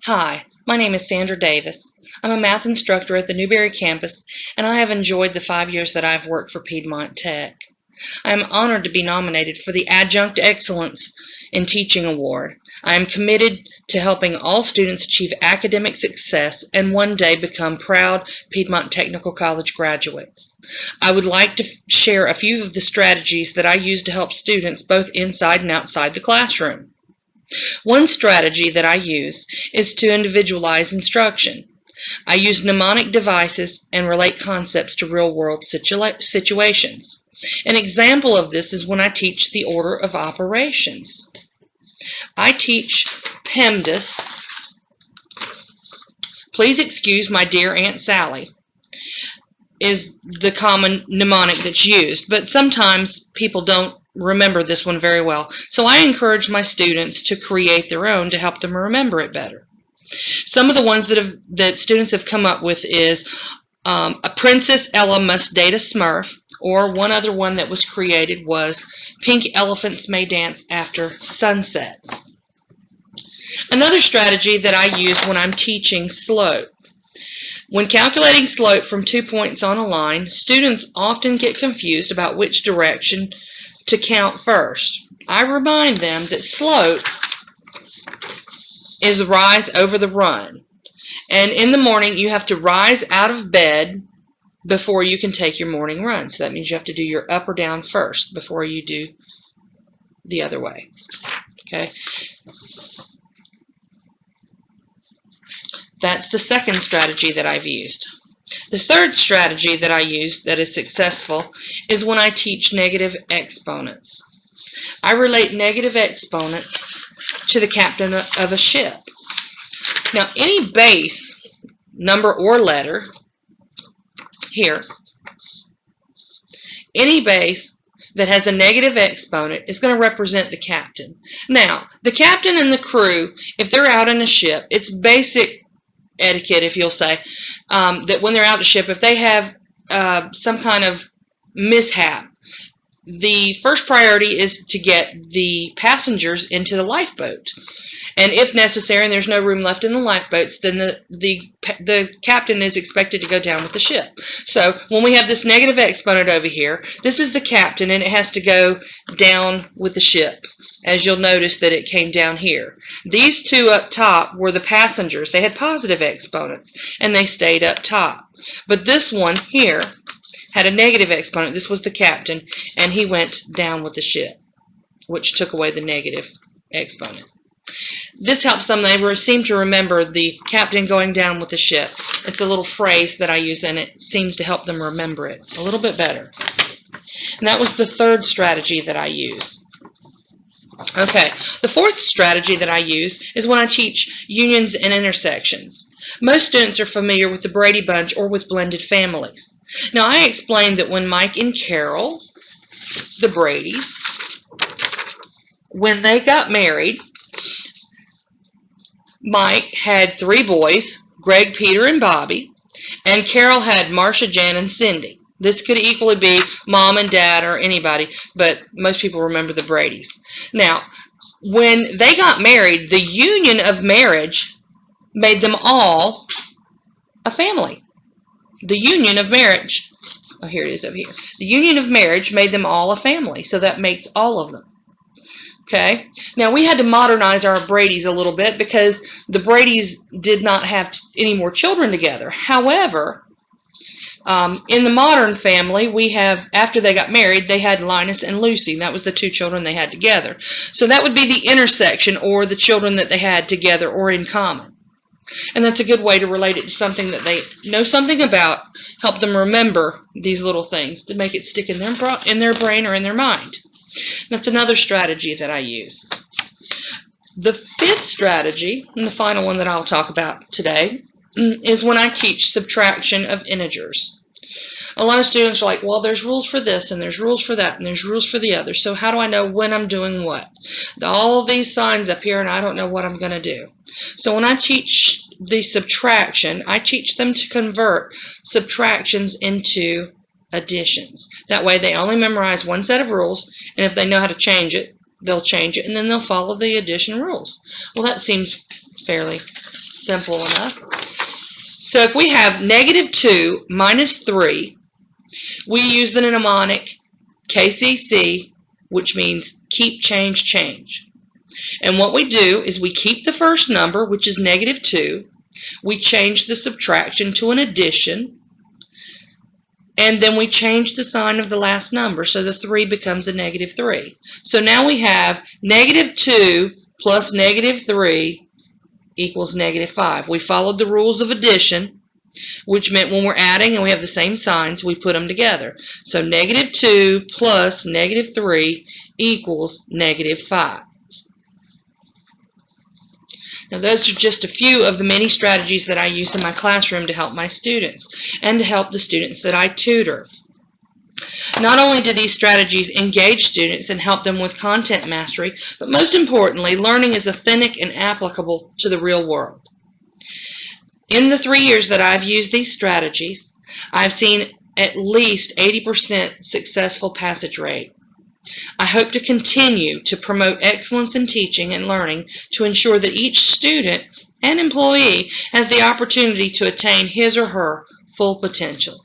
Hi, my name is Sandra Davis. I'm a math instructor at the Newberry campus, and I have enjoyed the 5 years that I've worked for Piedmont Tech. I am honored to be nominated for the Adjunct Excellence in Teaching Award. I am committed to helping all students achieve academic success and one day become proud Piedmont Technical College graduates. I would like to share a few of the strategies that I use to help students both inside and outside the classroom. One strategy that I use is to individualize instruction. I use mnemonic devices and relate concepts to real-world situations. An example of this is when I teach the order of operations. I teach PEMDAS. Please excuse my dear Aunt Sally is the common mnemonic that's used, but sometimes people don't remember this one very well. So I encourage my students to create their own to help them remember it better. Some of the ones that students have come up with is a Princess Ella must date a Smurf, or one other one that was created was pink elephants may dance after sunset. Another strategy that I use when I'm teaching slope. When calculating slope from 2 points on a line, students often get confused about which direction to count first. I remind them that slope is the rise over the run. And in the morning, you have to rise out of bed before you can take your morning run. So that means you have to do your up or down first before you do the other way. Okay? That's the second strategy that I've used. The third strategy that I use that is successful is when I teach negative exponents. I relate negative exponents to the captain of a ship. Now, any base, number or letter, here, any base that has a negative exponent is going to represent the captain. Now, the captain and the crew, if they're out in a ship, it's basic etiquette, if you'll say, that when they're out the ship, if they have some kind of mishap, the first priority is to get the passengers into the lifeboat. And if necessary, and there's no room left in the lifeboats, then the captain is expected to go down with the ship. So when we have this negative exponent over here, this is the captain, and it has to go down with the ship. As you'll notice that it came down here. These two up top were the passengers. They had positive exponents, and they stayed up top. But this one here had a negative exponent. This was the captain, and he went down with the ship, which took away the negative exponent. This helps them. They seem to remember the captain going down with the ship. It's a little phrase that I use, and it seems to help them remember it a little bit better. And that was the third strategy that I use. Okay, the fourth strategy that I use is when I teach unions and intersections. Most students are familiar with the Brady Bunch or with blended families. Now, I explained that when Mike and Carol, the Bradys, when they got married, Mike had 3 boys, Greg, Peter, and Bobby, and Carol had Marcia, Jan, and Cindy. This could equally be mom and dad or anybody, but most people remember the Bradys. Now, when they got married, the union of marriage made them all a family. The union of marriage, oh, here it is over here. The union of marriage made them all a family, so that makes all of them. Okay, now we had to modernize our Bradys a little bit because the Bradys did not have any more children together. However, in the modern family, we have, after they got married, they had Linus and Lucy. And that was the 2 children they had together. So that would be the intersection, or the children that they had together or in common. And that's a good way to relate it to something that they know something about, help them remember these little things to make it stick in their brain or in their mind. That's another strategy that I use. The fifth strategy, and the final one that I'll talk about today, is when I teach subtraction of integers. A lot of students are like, well, there's rules for this, and there's rules for that, and there's rules for the other. So how do I know when I'm doing what? All of these signs up here, and I don't know what I'm going to do. So when I teach the subtraction, I teach them to convert subtractions into additions. That way they only memorize one set of rules, and if they know how to change it, they'll change it, and then they'll follow the addition rules. Well, that seems fairly simple enough. So if we have negative 2 minus 3, we use the mnemonic KCC, which means keep, change, change. And what we do is we keep the first number, which is negative 2. We change the subtraction to an addition. And then we change the sign of the last number, so the 3 becomes a negative 3. So now we have negative 2 plus negative 3 equals negative 5. We followed the rules of addition, which meant when we're adding and we have the same signs, we put them together. So negative 2 plus negative 3 equals negative 5. Now those are just a few of the many strategies that I use in my classroom to help my students and to help the students that I tutor. Not only do these strategies engage students and help them with content mastery, but most importantly, learning is authentic and applicable to the real world. In the 3 years that I've used these strategies, I've seen at least 80% successful passage rate. I hope to continue to promote excellence in teaching and learning to ensure that each student and employee has the opportunity to attain his or her full potential.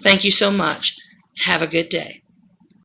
Thank you so much. Have a good day.